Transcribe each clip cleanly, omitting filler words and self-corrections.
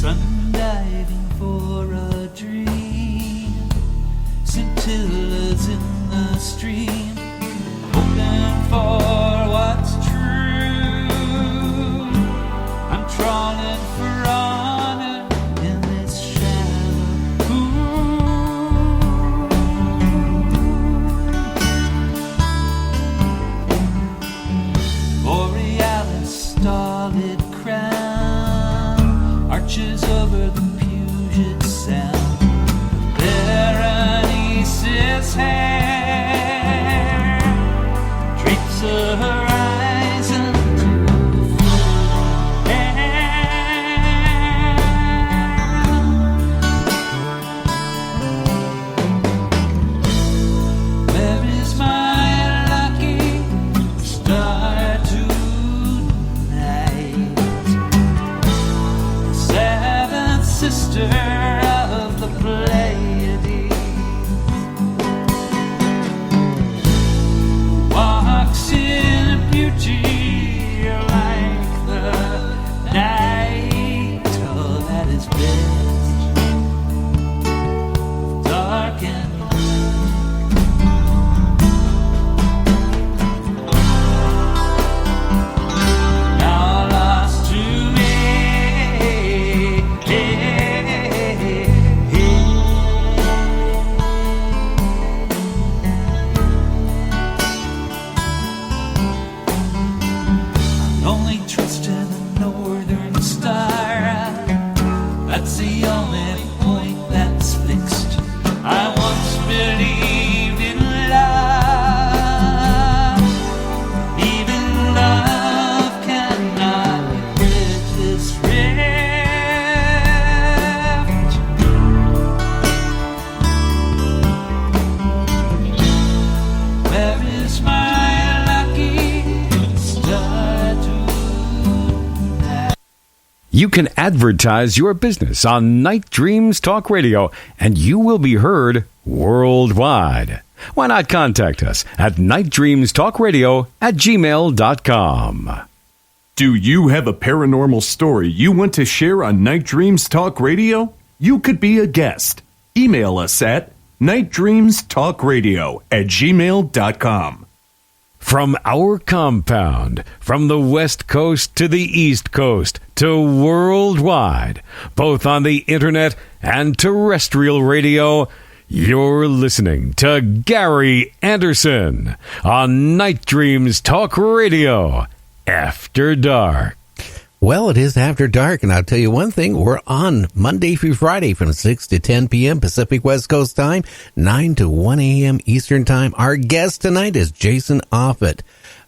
sun diving for a dream, scintillas in the stream, hoping for what's true. I'm trawling for honor in this shallow pool. Borealis starlit crown arches over the Puget Sound. Berenice's hair drapes the horizon to full air. Where is my lucky star tonight? The seventh sister of the Pleiades walks in beauty like the night. Oh, that is best, dark and now lost to me. Only trust in the northern star. That's the only point that's fixed. I once believed in love. Even love cannot bridge this rift. Where is my lucky star tonight? You can advertise your business on Night Dreams Talk Radio, and you will be heard worldwide. Why not contact us at nightdreamstalkradio@gmail.com. Do you have a paranormal story you want to share on Night Dreams Talk Radio? You could be a guest. Email us at nightdreamstalkradio@gmail.com. From our compound, from the West Coast to the East Coast to worldwide, both on the internet and terrestrial radio, you're listening to Gary Anderson on Night Dreams Talk Radio, After Dark. Well, it is After Dark, and I'll tell you one thing. We're on Monday through Friday from 6 to 10 p.m. Pacific West Coast time, 9 to 1 a.m. Eastern time. Our guest tonight is Jason Offutt.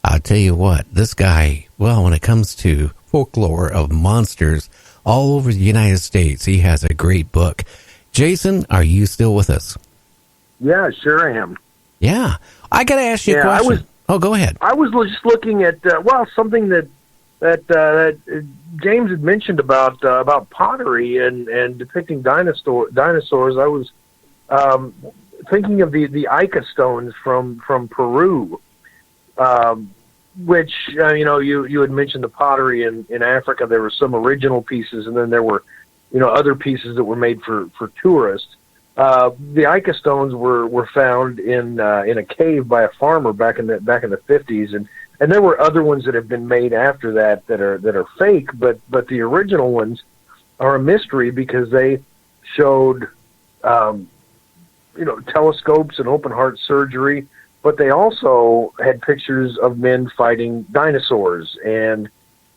I'll tell you what, this guy, well, when it comes to folklore of monsters all over the United States, he has a great book. Jason, are you still with us? Yeah, sure I am. Yeah. I got to ask you a question. Go ahead. I was just looking at, something that James had mentioned about pottery and depicting dinosaurs. I was thinking of the Ica stones from Peru, which you had mentioned the pottery in Africa. There were some original pieces, and then there were other pieces that were made for tourists. The Ica stones were found in a cave by a farmer back in the 50s, and there were other ones that have been made after that are fake, but the original ones are a mystery because they showed telescopes and open heart surgery, but they also had pictures of men fighting dinosaurs and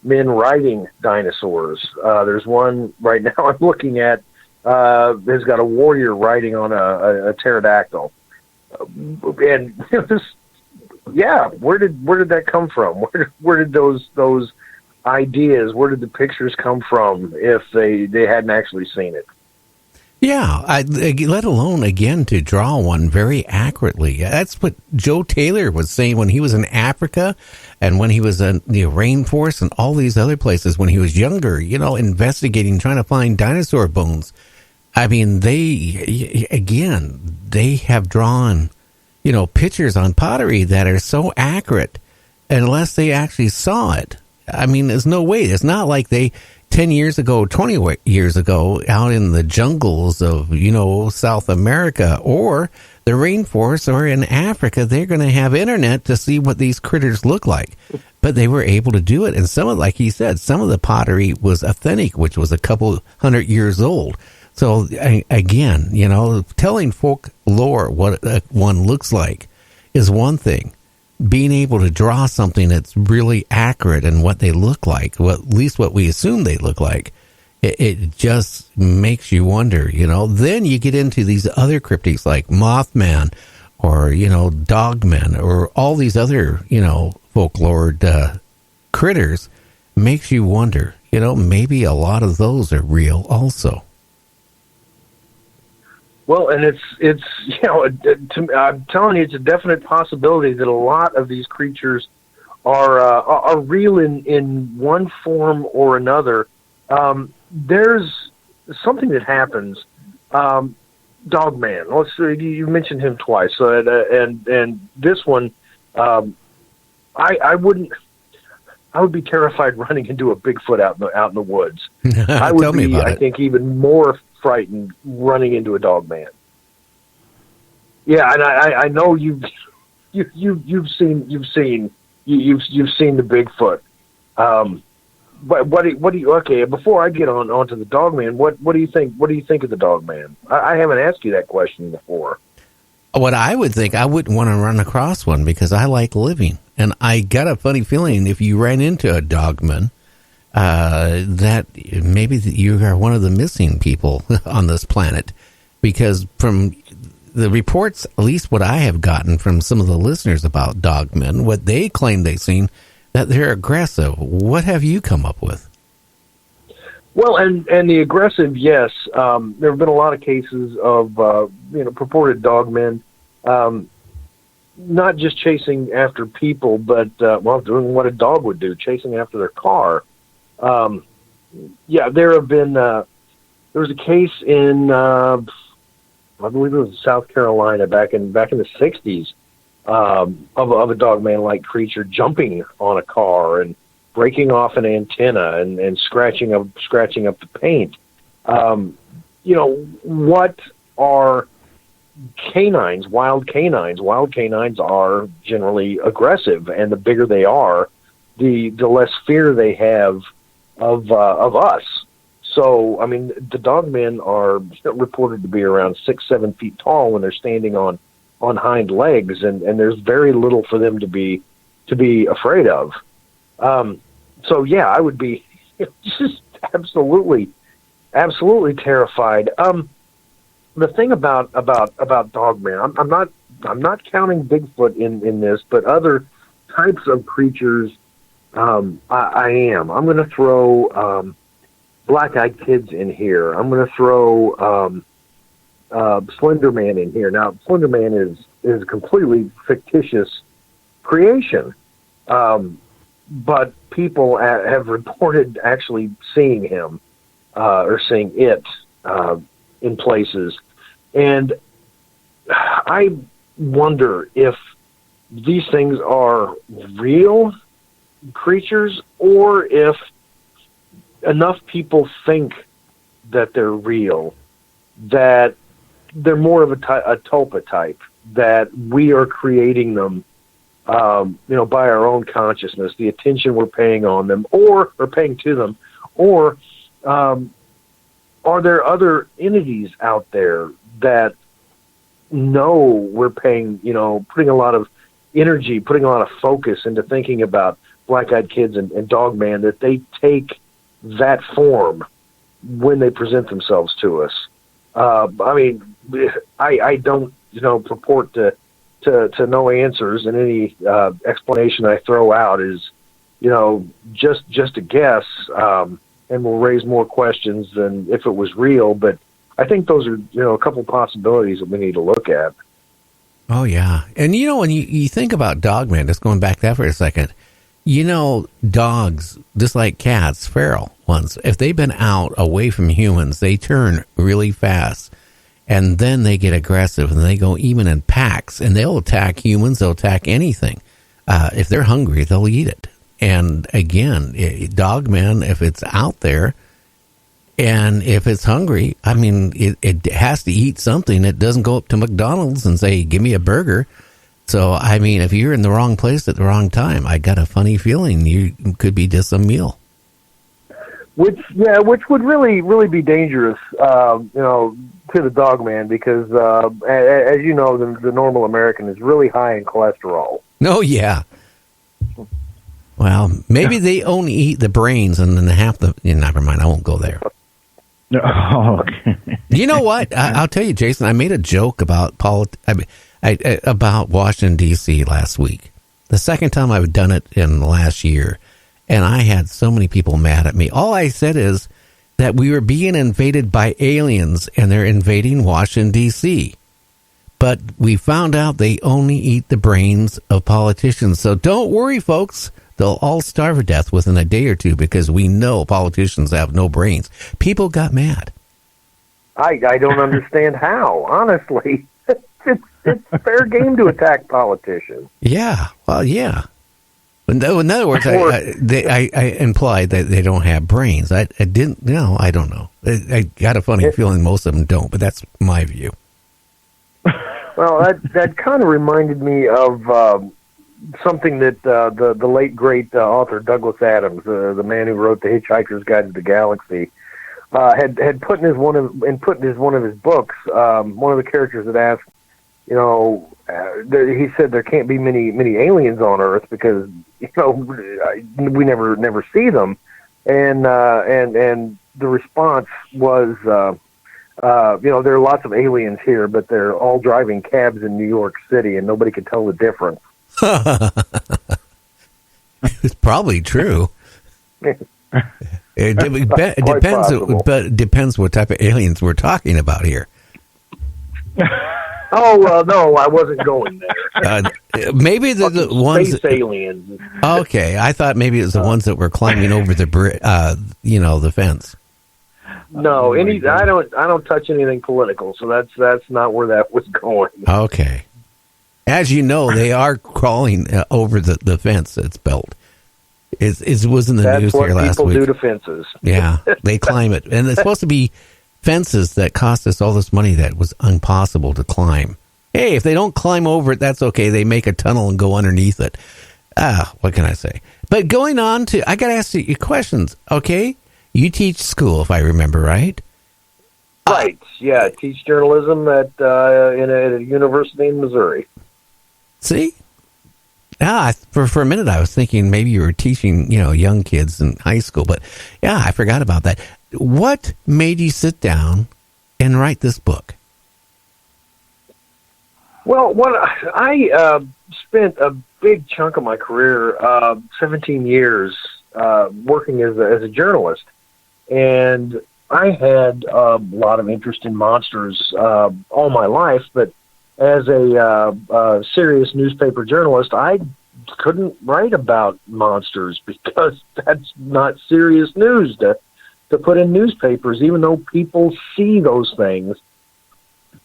men riding dinosaurs. There's one right now I'm looking at has got a warrior riding on a pterodactyl, and where did that come from? Where did those ideas? Where did the pictures come from? If they hadn't actually seen it. Yeah, let alone, again, to draw one very accurately. That's what Joe Taylor was saying when he was in Africa and when he was in the rainforest and all these other places when he was younger, investigating, trying to find dinosaur bones. I mean, they have drawn, pictures on pottery that are so accurate unless they actually saw it. I mean, there's no way. It's not like they 10 years ago, 20 years ago, out in the jungles of, South America or the rainforest or in Africa, they're going to have internet to see what these critters look like. But they were able to do it. And some of, like he said, some of the pottery was authentic, which was a couple 100 years old. So again, telling folk lore what one looks like is one thing. Being able to draw something that's really accurate and what they look like, at least what we assume they look like, it just makes you wonder, Then you get into these other cryptids like Mothman or, Dogmen or all these other, folklore critters. Makes you wonder, maybe a lot of those are real also. Well, and it's I'm telling you, it's a definite possibility that a lot of these creatures are real in one form or another. There's something that happens. Dogman. Let's see, you mentioned him twice, and this one, I would be terrified running into a Bigfoot out in the woods. I would be, I think, even more frightened running into a Dogman. Yeah, and I know you've seen the Bigfoot. But what do you? Okay, before I get onto the Dogman, what do you think? What do you think of the Dogman? I haven't asked you that question before. What I would think, I wouldn't want to run across one because I like living, and I got a funny feeling if you ran into a Dogman, that maybe you are one of the missing people on this planet, because from the reports, at least what I have gotten from some of the listeners about Dogmen, what they claim they've seen, that they're aggressive. What have you come up with? Well, and the aggressive, yes. There have been a lot of cases of purported Dogmen, not just chasing after people, but doing what a dog would do, chasing after their car. There have been. There was a case in, I believe it was South Carolina back in the 60s, of a Dogman-like creature jumping on a car and breaking off an antenna and scratching up the paint. What are canines? Wild canines. Wild canines are generally aggressive, and the bigger they are, the less fear they have of us. So, I mean, the Dogmen are reported to be around 6-7 feet tall when they're standing on hind legs, and there's very little for them to be afraid of. So yeah, I would be just absolutely terrified. The thing about Dogman, I'm not counting Bigfoot in this, but other types of creatures, I am. I'm going to throw black-eyed kids in here. I'm going to throw Slender Man in here. Now, Slender Man is a completely fictitious creation, but people have reported actually seeing him or seeing it in places. And I wonder if these things are real creatures or if enough people think that they're real, that they're more of a tulpa type, that we are creating them, by our own consciousness, the attention we're paying on them or paying to them, or are there other entities out there that know we're paying, putting a lot of energy, putting a lot of focus into thinking about black-eyed kids and Dogman, that they take that form when they present themselves to us. I don't, purport to know answers, and any explanation I throw out is, just a guess, and will raise more questions than if it was real. But I think those are, a couple possibilities that we need to look at. Oh, yeah. And, when you think about Dogman, just going back that for a second, dogs, just like cats, feral ones, if they've been out away from humans, they turn really fast. And then they get aggressive, and they go even in packs, and they'll attack humans, they'll attack anything. If they're hungry, they'll eat it. And again, Dogman, if it's out there, And if it's hungry, I mean, it has to eat something. It doesn't go up to McDonald's and say, give me a burger. So, I mean, if you're in the wrong place at the wrong time, I got a funny feeling you could be just a meal. Which would really be dangerous, to the dog man, because as you know, the normal American is really high in cholesterol. Oh, yeah. Well, maybe they only eat the brains and then half the... never mind, I won't go there. Oh, okay. You know what? I'll tell you, Jason, I made a joke about about Washington, D.C. last week. The second time I've done it in the last year, and I had so many people mad at me. All I said is that we were being invaded by aliens, and they're invading Washington, D.C. But we found out they only eat the brains of politicians. So don't worry, folks. They'll all starve to death within a day or two because we know politicians have no brains. People got mad. I don't understand how, honestly. It's fair game to attack politicians. Yeah, well, yeah. In other words, I implied that they don't have brains. I didn't, I don't know. I got a funny feeling most of them don't, but that's my view. Well, that kind of reminded me of something that the late great author Douglas Adams, the man who wrote The Hitchhiker's Guide to the Galaxy, had put in one of his books. One of the characters had asked, he said there can't be many aliens on Earth because we never see them, and the response was, there are lots of aliens here, but they're all driving cabs in New York City, and nobody can tell the difference. It's probably true. It depends what type of aliens we're talking about here. Oh, well, no, I wasn't going there. Maybe the ones... Space aliens. Okay, I thought maybe it was the ones that were climbing over the fence. No, I don't touch anything political, so that's not where that was going. Okay. As you know, they are crawling over the fence that's built. It was in the news here last week. That's what people do to fences. Yeah, they climb it. And it's supposed to be fences that cost us all this money that was impossible to climb. Hey, if they don't climb over it, that's okay. They make a tunnel and go underneath it. What can I say? But going on to, I got to ask you questions, okay? You teach school, if I remember right. Right, yeah. I teach journalism at a university in Missouri. See? For a minute I was thinking maybe you were teaching, young kids in high school, but yeah, I forgot about that. What made you sit down and write this book? Well, I spent a big chunk of my career, 17 years, working as a journalist, and I had a lot of interest in monsters all my life, but as a serious newspaper journalist, I couldn't write about monsters because that's not serious news to put in newspapers, even though people see those things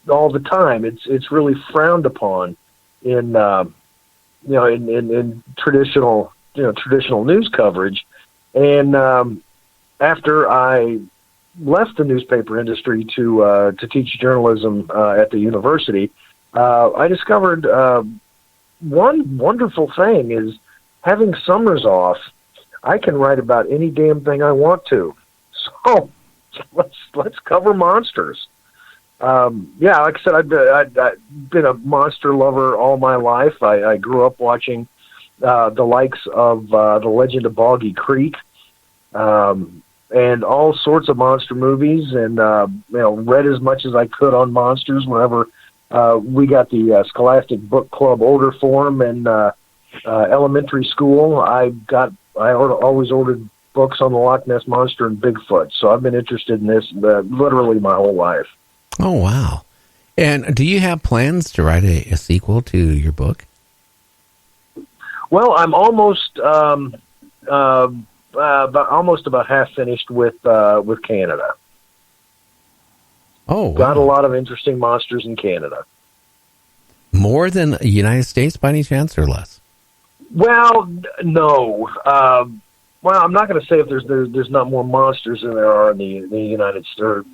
all the time. It's really frowned upon in traditional news coverage. And after I left the newspaper industry to teach journalism at the university, I discovered one wonderful thing is having summers off. I can write about any damn thing I want to. So let's cover monsters. Like I said, I've been a monster lover all my life. I grew up watching the likes of The Legend of Boggy Creek, and all sorts of monster movies, and read as much as I could on monsters whenever we got the Scholastic Book Club order form in elementary school. I always ordered books on the Loch Ness Monster and Bigfoot, so I've been interested in this literally my whole life. Oh, wow. And do you have plans to write a sequel to your book? Well, I'm almost about half finished with Canada. Oh, wow. Got a lot of interesting monsters in Canada. More than the United States by any chance or less? Well, no. Well, I'm not going to say if there's not more monsters than there are in the United States,